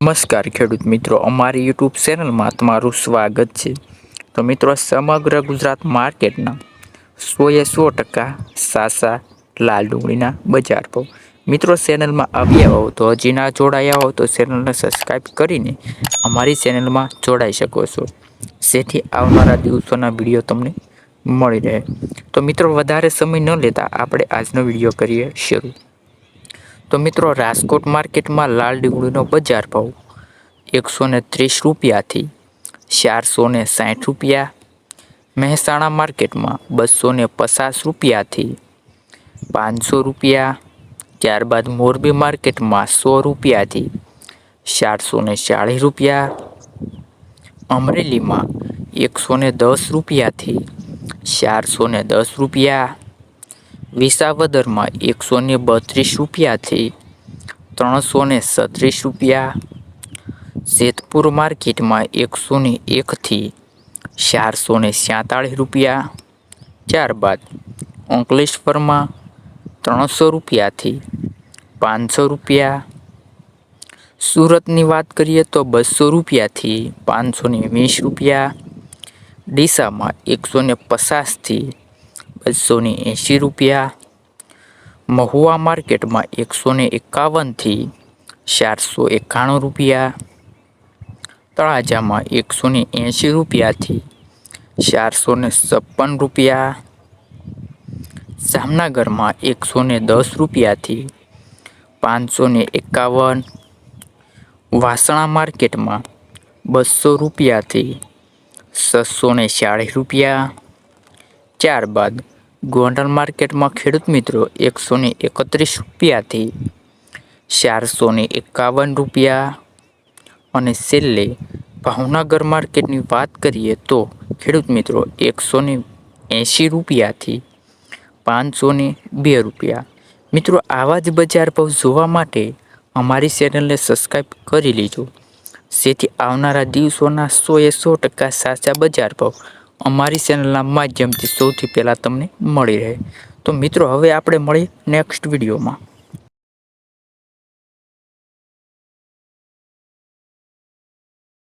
નમસ્કાર ખેડૂત મિત્રો, અમારી યુટ્યુબ ચેનલમાં તમારું સ્વાગત છે। તો મિત્રો, સમગ્ર ગુજરાત માર્કેટના 100% સાચા લાલ ડુંગળીના બજાર ભાવ મિત્રો ચેનલમાં આવ્યા હો તો હજી ના જોડાયા હો તો ચેનલને સબસ્ક્રાઈબ કરીને અમારી ચેનલમાં જોડાઈ શકો છો, જેથી આવનારા દિવસોના વિડીયો તમને મળી રહે। તો મિત્રો, વધારે સમય ન લેતા આપણે આજનો વિડીયો કરીએ શરૂ। તો મિત્રો, રાજકોટ માર્કેટમાં લાલ ડુંગળીનો બજાર ભાવ 130 રૂપિયાથી 460 રૂપિયા, મહેસાણા માર્કેટમાં 250 રૂપિયાથી 500 રૂપિયા, ત્યારબાદ મોરબી માર્કેટમાં 100 રૂપિયાથી 440 રૂપિયા, અમરેલીમાં 110 રૂપિયાથી 410 રૂપિયા, વિસાવદરમાં 132 રૂપિયાથી 336 રૂપિયા, જેતપુર માર્કેટમાં 101 થી 447 રૂપિયા, ત્યારબાદ અંકલેશ્વરમાં 300 રૂપિયાથી 500 રૂપિયા, સુરતની વાત કરીએ તો 200 રૂપિયાથી 520 રૂપિયા, ડીસામાં 150 થી 280 રૂપિયા, મહુવા માર્કેટમાં 151 થી 491 રૂપિયા, તળાજામાં 180 રૂપિયાથી 456 રૂપિયા, જામનગરમાં 110 રૂપિયાથી 551, વાસણા માર્કેટમાં 200 રૂપિયાથી 640 રૂપિયા, ત્યારબાદ ગોંડલ માર્કેટમાં ખેડૂત મિત્રો 131 રૂપિયાથી 451 રૂપિયા, અને છેલ્લે ભાવનગર માર્કેટની વાત કરીએ તો ખેડૂત મિત્રો 180 રૂપિયાથી 502 રૂપિયા। મિત્રો, આવા જ બજાર ભાવ જોવા માટે અમારી ચેનલને સબસ્ક્રાઈબ કરી લેજો, જેથી આવનારા દિવસોના 100% સાચા બજાર ભાવ અમારી ચેનલના માધ્યમથી સૌથી પહેલાં તમને મળી રહે। તો મિત્રો, હવે આપણે મળીએ નેક્સ્ટ વિડીયોમાં।